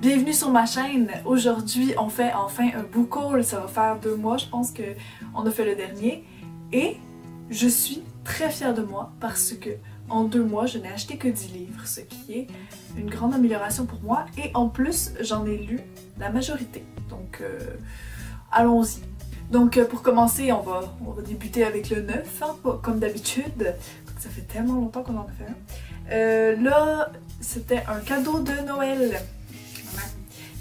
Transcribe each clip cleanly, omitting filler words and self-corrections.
Bienvenue sur ma chaîne. Aujourd'hui, on fait enfin un book haul. Ça va faire 2 mois, je pense qu'on a fait le dernier. Et je suis très fière de moi parce que en 2 mois, je n'ai acheté que 10 livres, ce qui est une grande amélioration pour moi. Et en plus, j'en ai lu la majorité. Donc, allons-y. Donc, pour commencer, on va débuter avec le 9, hein, comme d'habitude. Ça fait tellement longtemps qu'on en a fait un. Là, c'était un cadeau de Noël.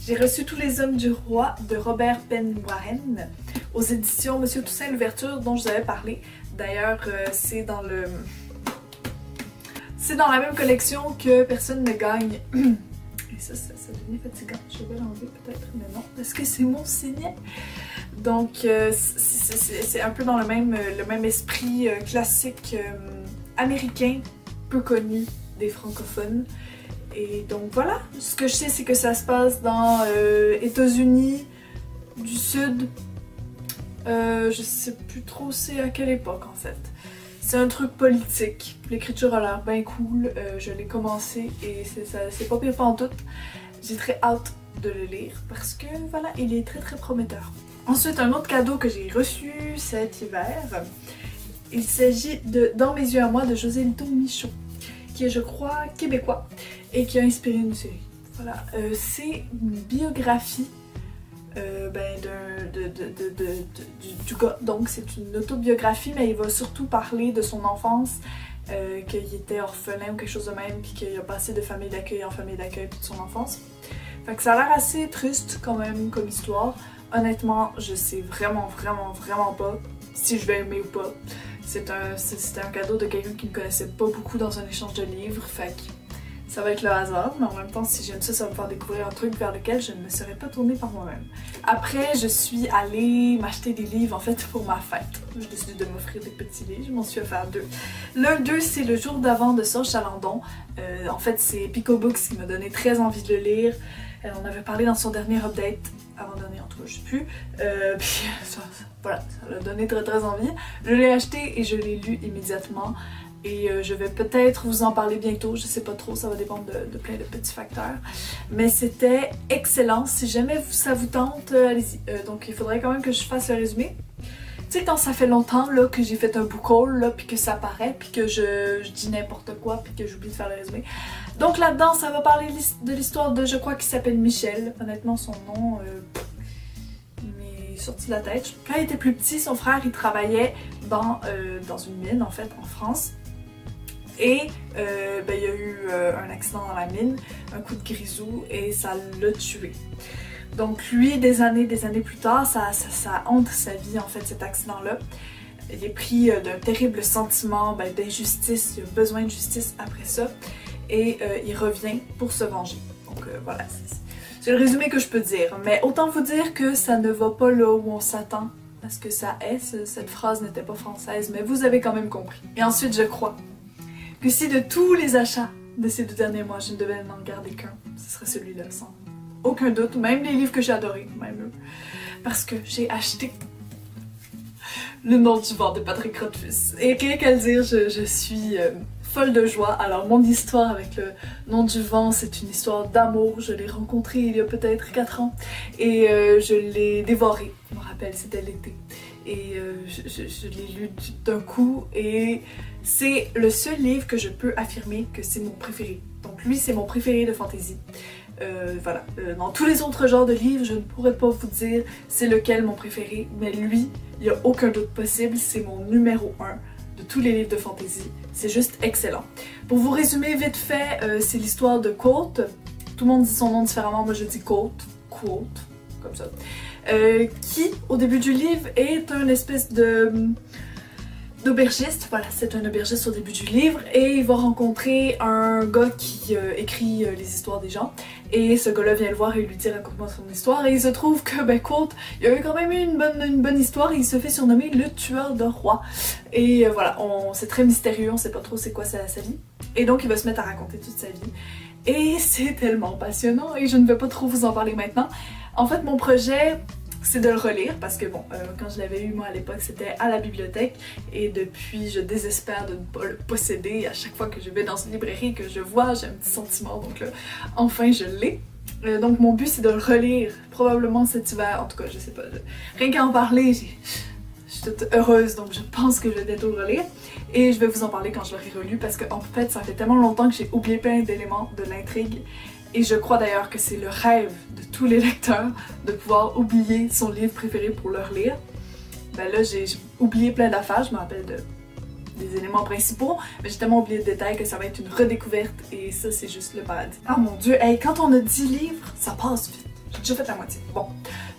J'ai reçu Tous les hommes du roi de Robert Penn Warren aux éditions Monsieur Toussaint Louverture dont je vous avais parlé. D'ailleurs, c'est dans la même collection que Personne ne gagne. Et ça devient fatigant. Je vais l'enlever peut-être, mais non, parce que c'est mon signet. Donc, c'est un peu dans le même esprit classique américain, peu connu des francophones. Et donc voilà, ce que je sais c'est que ça se passe dans États-Unis du Sud. Je sais plus trop c'est à quelle époque en fait. C'est un truc politique. L'écriture a l'air bien cool. Je l'ai commencé et c'est pas pire pantoute. J'ai très hâte de le lire parce que voilà, il est très très prometteur. Ensuite, un autre cadeau que j'ai reçu cet hiver. Il s'agit de Dans mes yeux à moi de José Lito Michaud, qui est je crois québécois et qui a inspiré une série. Voilà, c'est une biographie du gars. Donc c'est une autobiographie, mais il va surtout parler de son enfance, qu'il était orphelin ou quelque chose de même, puis qu'il a passé de famille d'accueil en famille d'accueil toute son enfance. Fait que ça a l'air assez triste quand même comme histoire. Honnêtement, je sais vraiment pas si je vais aimer ou pas. C'était un cadeau de quelqu'un qui me connaissait pas beaucoup dans un échange de livres, fait que ça va être le hasard, mais en même temps, si j'aime ça, ça va me faire découvrir un truc vers lequel je ne me serais pas tournée par moi-même. Après, je suis allée m'acheter des livres, en fait, pour ma fête. J'ai décidé de m'offrir des petits livres, je m'en suis offert 2. L'un d'eux, c'est Le jour d'avant de Serge Chalandon. En fait, c'est Pico Books qui m'a donné très envie de le lire. On avait parlé dans son dernier update, avant-dernier en tout cas, je sais plus. Puis voilà, ça l'a donné très envie. Je l'ai acheté et je l'ai lu immédiatement. Et je vais peut-être vous en parler bientôt, je sais pas trop, ça va dépendre de plein de petits facteurs. Mais c'était excellent, si jamais ça vous tente, allez-y. Donc il faudrait quand même que je fasse le résumé. Tu sais, quand ça fait longtemps là, que j'ai fait un book haul, là, puis que ça paraît, puis que je dis n'importe quoi, puis que j'oublie de faire le résumé. Donc là-dedans, ça va parler de l'histoire de, je crois qu'il s'appelle Michel. Honnêtement, son nom m'est sorti de la tête. Quand il était plus petit, son frère, il travaillait dans une mine, en fait, en France. Et il y a eu un accident dans la mine, un coup de grisou, et ça l'a tué. Donc lui, des années plus tard, ça hante sa vie en fait, cet accident-là. Il est pris d'un terrible sentiment d'injustice, il a besoin de justice après ça, et il revient pour se venger. Donc voilà, c'est le résumé que je peux dire. Mais autant vous dire que ça ne va pas là où on s'attend à ce que ça est. Cette phrase n'était pas française, mais vous avez quand même compris. Et ensuite, je crois que si de tous les achats de ces 2 derniers mois, je ne devais n'en garder qu'un, ce serait celui-là, sans aucun doute. Même les livres que j'ai adorés, même eux. Parce que j'ai acheté Le nom du vent de Patrick Rothfuss. Et rien qu'à le dire, je suis folle de joie. Alors, mon histoire avec Le nom du vent, c'est une histoire d'amour. Je l'ai rencontré il y a peut-être 4 ans. Et je l'ai dévoré. Je me rappelle, c'était l'été. Et je l'ai lu d'un coup et c'est le seul livre que je peux affirmer que c'est mon préféré. Donc lui, c'est mon préféré de fantasy. Voilà. Dans tous les autres genres de livres, je ne pourrais pas vous dire c'est lequel mon préféré, mais lui, il n'y a aucun doute possible, c'est mon numéro 1 de tous les livres de fantasy. C'est juste excellent. Pour vous résumer vite fait, c'est l'histoire de Quoth. Tout le monde dit son nom différemment, moi je dis Quoth, comme ça. Qui, au début du livre, est un espèce d'aubergiste. Voilà, c'est un aubergiste au début du livre et il va rencontrer un gars qui écrit les histoires des gens. Et ce gars-là vient le voir et lui dit raconte-moi son histoire. Et il se trouve que, Quoth, il a eu quand même eu une bonne histoire et il se fait surnommer le tueur de rois. Et voilà, c'est très mystérieux, on sait pas trop c'est quoi sa vie. Et donc il va se mettre à raconter toute sa vie. Et c'est tellement passionnant et je ne vais pas trop vous en parler maintenant. En fait, mon projet, c'est de le relire parce que bon, quand je l'avais eu moi à l'époque, c'était à la bibliothèque et depuis, je désespère de ne pas le posséder. À chaque fois que je vais dans une librairie que je vois, j'ai un petit sentiment, donc là, enfin je l'ai. Donc mon but c'est de le relire probablement cet hiver, en tout cas je sais pas, rien qu'à en parler, je suis toute heureuse donc je pense que je vais bientôt le relire et je vais vous en parler quand je l'aurai relu parce qu'en fait ça fait tellement longtemps que j'ai oublié plein d'éléments de l'intrigue et je crois d'ailleurs que c'est le rêve de tous les lecteurs de pouvoir oublier son livre préféré pour le relire. Ben là j'ai oublié plein d'affaires, je me rappelle des éléments principaux, mais j'ai tellement oublié de détails que ça va être une redécouverte et ça c'est juste le paradis. Oh mon dieu, hey, quand on a 10 livres, ça passe vite. J'ai déjà fait la moitié. Bon.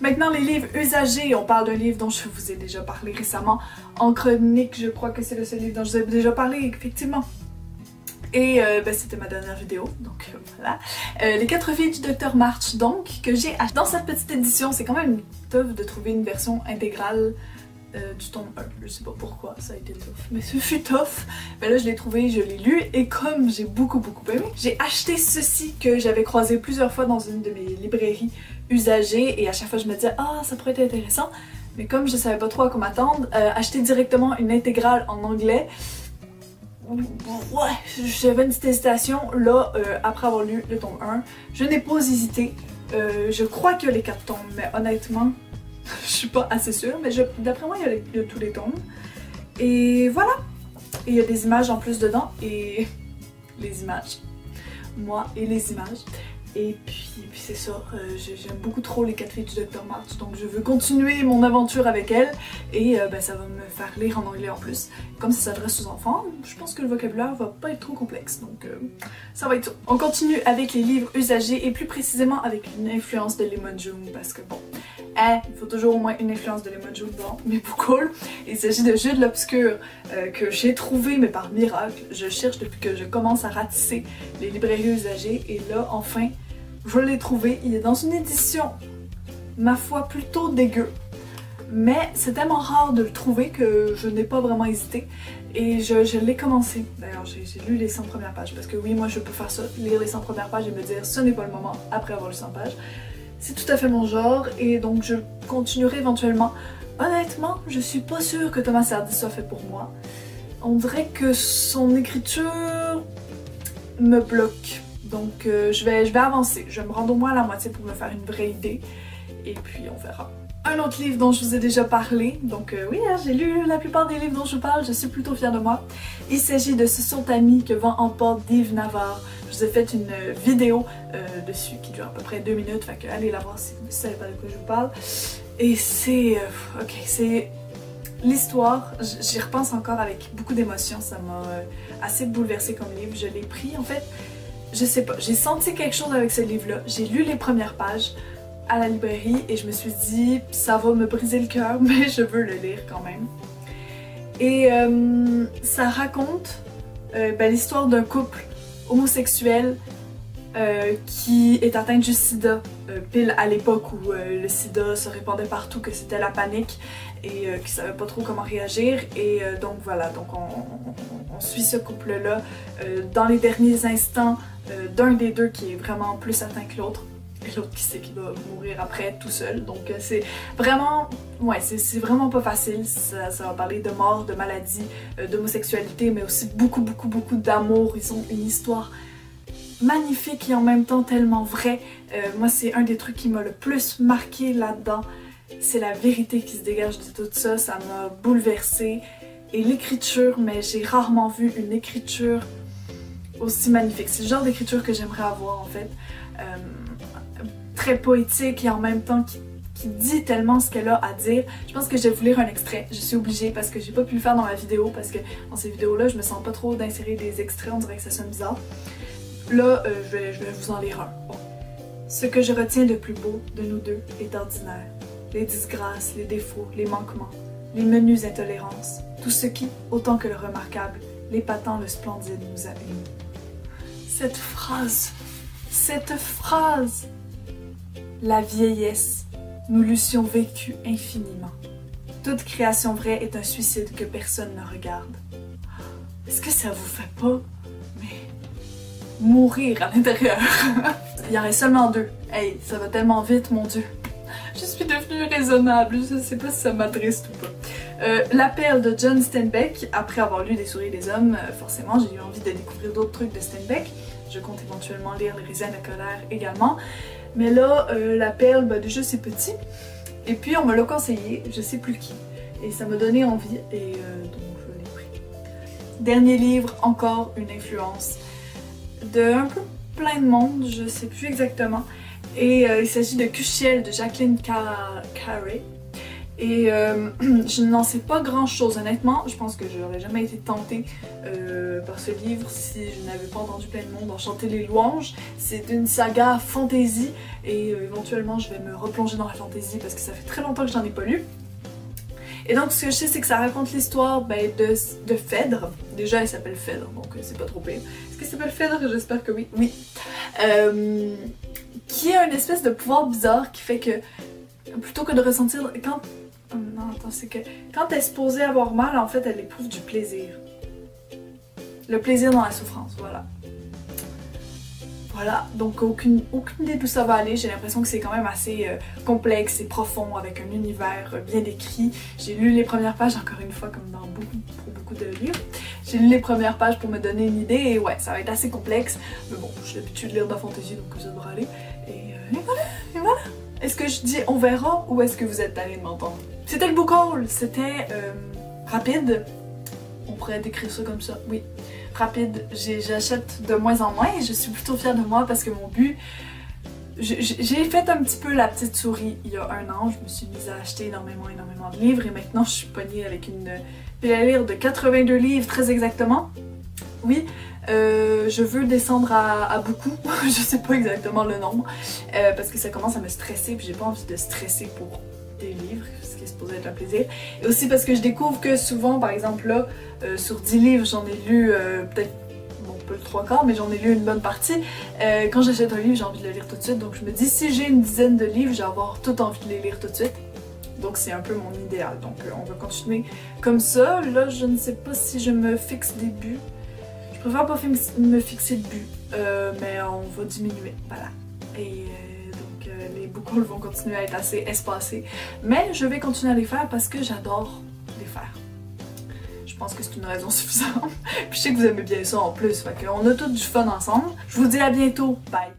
Maintenant les livres usagés, on parle d'un livre dont je vous ai déjà parlé récemment en chronique, je crois que c'est le seul livre dont je vous ai déjà parlé, effectivement. Et ben, c'était ma dernière vidéo, donc voilà. Les 4 filles du Dr March, donc, que j'ai acheté. Dans cette petite édition, c'est quand même tough de trouver une version intégrale du tome 1. Je sais pas pourquoi ça a été tough, mais ce fut tough. Ben là je l'ai trouvé, je l'ai lu et comme j'ai beaucoup aimé, j'ai acheté ceci que j'avais croisé plusieurs fois dans une de mes librairies usagées et à chaque fois je me disais ah ça pourrait être intéressant, mais comme je savais pas trop à quoi m'attendre, acheter directement une intégrale en anglais, ouais, j'avais une petite hésitation. Là, après avoir lu le tome 1, je n'ai pas hésité. Je crois qu'il y a les 4 tomes, mais honnêtement je suis pas assez sûre, mais d'après moi, il y a tous les tomes. Et voilà! Et il y a des images en plus dedans, et les images. Moi et les images. Et puis c'est ça, j'aime beaucoup trop les 4 filles du Dr March, donc je veux continuer mon aventure avec elles, et ben, ça va me faire lire en anglais en plus. Comme ça s'adresse aux enfants, je pense que le vocabulaire va pas être trop complexe, donc ça va être ça. On continue avec les livres usagés, et plus précisément avec une influence de Lemon June, parce que bon, il faut toujours au moins une influence de Lemon June dans mes book hauls. Il s'agit de Jeux de l'Obscur que j'ai trouvé, mais par miracle. Je cherche depuis que je commence à ratisser les librairies usagées, et là, enfin, je l'ai trouvé. Il est dans une édition, ma foi, plutôt dégueu. Mais c'est tellement rare de le trouver que je n'ai pas vraiment hésité. Et je l'ai commencé. D'ailleurs, j'ai lu les 100 premières pages. Parce que oui, moi je peux faire ça, lire les 100 premières pages et me dire ce n'est pas le moment après avoir lu 100 pages. C'est tout à fait mon genre et donc je continuerai éventuellement. Honnêtement, je suis pas sûre que Thomas Hardy soit fait pour moi. On dirait que son écriture me bloque. Donc je vais avancer. Je vais me rendre au moins à la moitié pour me faire une vraie idée. Et puis on verra. Un autre livre dont je vous ai déjà parlé, donc oui, hein, j'ai lu la plupart des livres dont je vous parle, je suis plutôt fière de moi. Il s'agit de Ce sont amis que vent emporte d'Yves Navarre. Je vous ai fait une vidéo dessus qui dure à peu près 2 minutes, fait que allez la voir si vous ne savez pas de quoi je vous parle. Et c'est... ok, c'est l'histoire, j'y repense encore avec beaucoup d'émotion, ça m'a assez bouleversée comme livre. Je l'ai pris, en fait, je sais pas, j'ai senti quelque chose avec ce livre-là. J'ai lu les premières pages à la librairie et je me suis dit ça va me briser le cœur mais je veux le lire quand même. Et ça raconte l'histoire d'un couple homosexuel qui est atteint du sida pile à l'époque où le sida se répandait partout, que c'était la panique et qui savait pas trop comment réagir et donc voilà, donc on suit ce couple là dans les derniers instants d'un des deux qui est vraiment plus atteint que l'autre. Et l'autre qui sait qu'il va mourir après tout seul. Donc c'est vraiment, ouais, c'est vraiment pas facile. Ça va parler de mort, de maladie, d'homosexualité, mais aussi beaucoup d'amour. Ils ont une histoire magnifique et en même temps tellement vraie. Moi, c'est un des trucs qui m'a le plus marqué là-dedans. C'est la vérité qui se dégage de tout ça. Ça m'a bouleversée. Et l'écriture, mais j'ai rarement vu une écriture aussi magnifique. C'est le genre d'écriture que j'aimerais avoir en fait. Très poétique et en même temps qui dit tellement ce qu'elle a à dire. Je pense que je vais vous lire un extrait. Je suis obligée parce que j'ai pas pu le faire dans ma vidéo parce que dans ces vidéos-là, je me sens pas trop d'insérer des extraits, on dirait que ça sonne bizarre. Là, je vais vous en lire un. Bon. Ce que je retiens de plus beau de nous deux est ordinaire. Les disgrâces, les défauts, les manquements, les menues intolérances, tout ce qui, autant que le remarquable, l'épatant, le splendide nous a unis. Cette phrase, la vieillesse, nous l'eussions vécu infiniment. Toute création vraie est un suicide que personne ne regarde. Est-ce que ça vous fait pas, mais mourir à l'intérieur? Il y en reste seulement 2. Hey, ça va tellement vite, mon Dieu. Je suis devenue raisonnable, je sais pas si ça m'attriste ou pas. La perle de John Steinbeck, après avoir lu Des souris et des hommes, forcément j'ai eu envie de découvrir d'autres trucs de Steinbeck. Je compte éventuellement lire Les raisins de colère également. Mais là, la perle, bah déjà c'est petit. Et puis on me l'a conseillé, je sais plus qui. Et ça m'a donné envie et donc je l'ai pris. Dernier livre, encore une influence de un peu plein de monde, je sais plus exactement. Et il s'agit de Kushiel de Jacqueline Carey. Et je n'en sais pas grand chose honnêtement, je pense que j'aurais jamais été tentée par ce livre si je n'avais pas entendu plein de monde en chanter les louanges. C'est une saga fantasy et éventuellement je vais me replonger dans la fantasy parce que ça fait très longtemps que j'en ai pas lu. Et donc ce que je sais c'est que ça raconte l'histoire de Phèdre. Déjà elle s'appelle Phèdre donc c'est pas trop pire. Est-ce qu'elle s'appelle Phèdre? J'espère que oui. Oui. Qui a une espèce de pouvoir bizarre qui fait que plutôt que de ressentir quand... Non, attends, c'est que quand elle est supposée avoir mal, en fait, elle éprouve du plaisir. Le plaisir dans la souffrance, voilà. Voilà, donc aucune idée d'où ça va aller. J'ai l'impression que c'est quand même assez complexe et profond, avec un univers bien décrit. J'ai lu les premières pages, encore une fois, comme dans beaucoup de livres. J'ai lu les premières pages pour me donner une idée, et ouais, ça va être assez complexe. Mais bon, j'ai l'habitude de lire de la fantasy, donc ça devrait aller. Et voilà. Est-ce que je dis on verra ou est-ce que vous êtes allés m'entendre? C'était le book haul, c'était rapide. On pourrait décrire ça comme ça, oui. Rapide, j'achète de moins en moins et je suis plutôt fière de moi parce que mon but... J'ai fait un petit peu la petite souris il y a un an, je me suis mise à acheter énormément de livres et maintenant je suis pognée avec une pile à lire de 82 livres très exactement. Oui, je veux descendre à beaucoup, je sais pas exactement le nombre, parce que ça commence à me stresser puis j'ai pas envie de stresser pour des livres, ce qui est supposé être un plaisir. Et aussi parce que je découvre que souvent, par exemple là, sur 10 livres, j'en ai lu peut-être, bon pas le 3/4, mais j'en ai lu une bonne partie. Quand j'achète un livre, j'ai envie de le lire tout de suite, donc je me dis si j'ai une dizaine de livres, j'ai avoir tout envie de les lire tout de suite. Donc c'est un peu mon idéal, donc on va continuer comme ça. Là, je ne sais pas si je me fixe des buts. Je préfère pas me fixer de but, mais on va diminuer, voilà. Et donc les book hauls vont continuer à être assez espacés, mais je vais continuer à les faire parce que j'adore les faire. Je pense que c'est une raison suffisante. Puis je sais que vous aimez bien ça en plus, fait qu'on a tout du fun ensemble. Je vous dis à bientôt, bye!